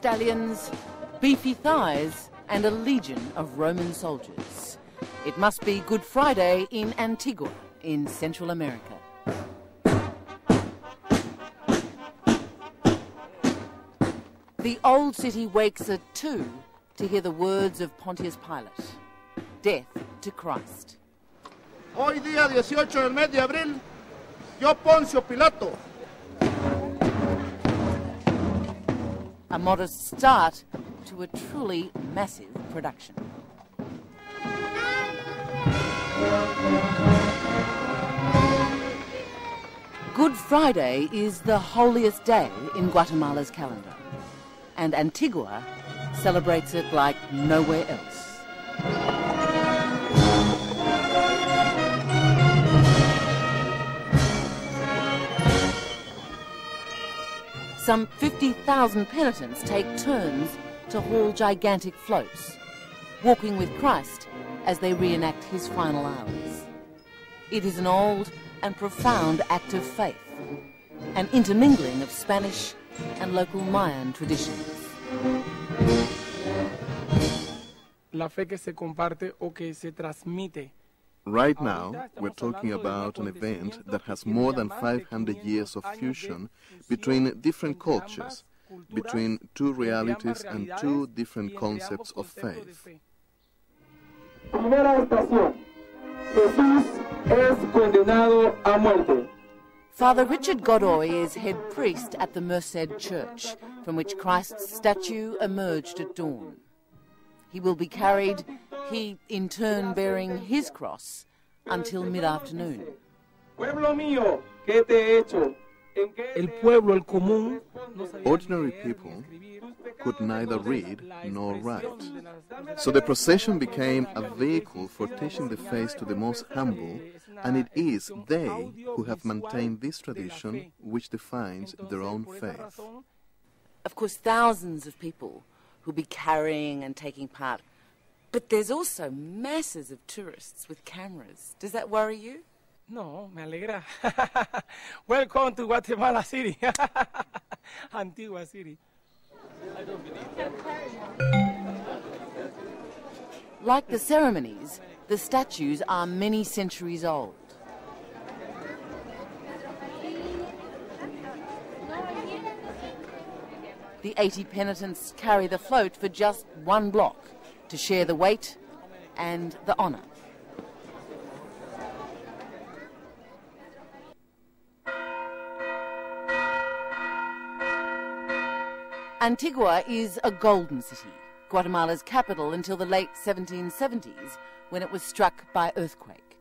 stallions, beefy thighs, and a legion of Roman soldiers. It must be Good Friday in Antigua, in Central America. The old city wakes at 2 to hear the words of Pontius Pilate. Death to Christ. Hoy día 18 del mes de abril, yo Poncio Pilato. A modest start to a truly massive production. Good Friday is the holiest day in Guatemala's calendar, and Antigua celebrates it like nowhere else. Some 50,000 penitents take turns to haul gigantic floats, walking with Christ as they reenact his final hours. It is an old and profound act of faith, an intermingling of Spanish and local Mayan traditions. La fe que se comparte o que se transmite. Right now, we're talking about an event that has more than 500 years of fusion between different cultures, between two realities and two different concepts of faith. Primera estación. Jesús es condenado a muerte. Father Richard Godoy is head priest at the Merced Church, from which Christ's statue emerged at dawn. He will be carried, he in turn bearing his cross, until mid-afternoon. Pueblo mío, ¿qué te he hecho? El pueblo, el común, Ordinary people could neither read nor write. So the procession became a vehicle for teaching the faith to the most humble, and it is they who have maintained this tradition which defines their own faith. Of course, thousands of people who'll be carrying and taking part, but there's also masses of tourists with cameras. Does that worry you? No, me alegra. Welcome to Guatemala City, Antigua City. Like the ceremonies, the statues are many centuries old. The 80 penitents carry the float for just 1 block to share the weight and the honour. Antigua is a golden city, Guatemala's capital until the late 1770s, when it was struck by earthquake.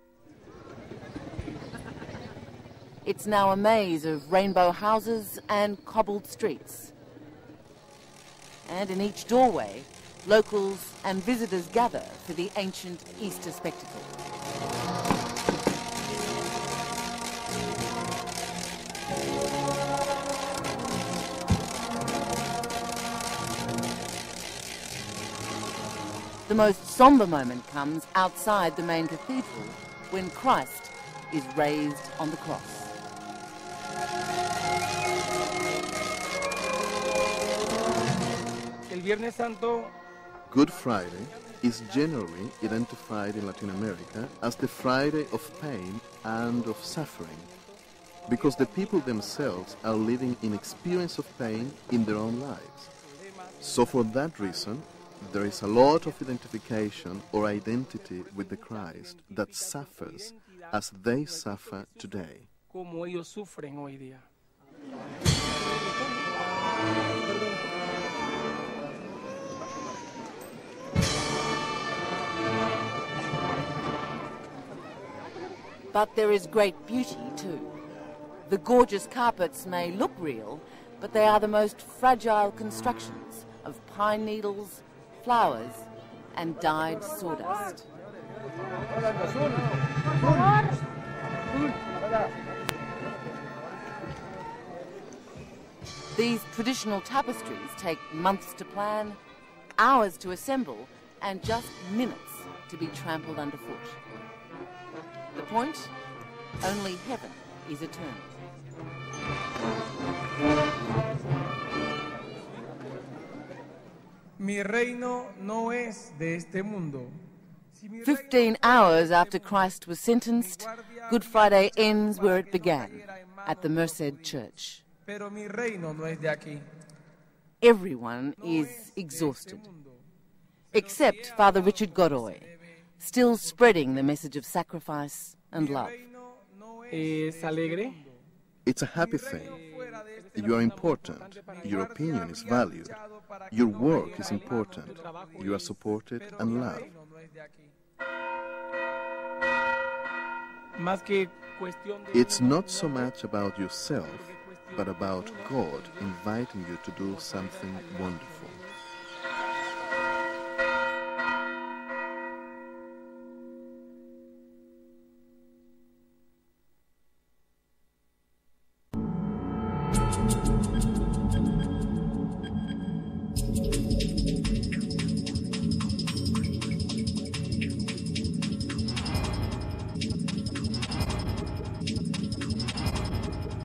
It's now a maze of rainbow houses and cobbled streets. And in each doorway, locals and visitors gather for the ancient Easter spectacle. The most sombre moment comes outside the main cathedral when Christ is raised on the cross. El Viernes Santo. Good Friday is generally identified in Latin America as the Friday of pain and of suffering, because the people themselves are living in experience of pain in their own lives. So for that reason, there is a lot of identification or identity with the Christ that suffers as they suffer today. Como ellos sufren hoy día. But there is great beauty too. The gorgeous carpets may look real, but they are the most fragile constructions of pine needles, flowers, and dyed sawdust. These traditional tapestries take months to plan, hours to assemble, and just minutes to be trampled underfoot. The point? Only heaven is eternal. Mi reino no es de este mundo. 15 hours after Christ was sentenced, Good Friday ends where it began, at the Merced Church. Pero mi reino no es de aquí. Everyone is exhausted, except Father Richard Godoy, still spreading the message of sacrifice and love. Es alegre. It's a happy thing. You are important. Your opinion is valued. Your work is important. You are supported and loved. It's not so much about yourself, but about God inviting you to do something wonderful.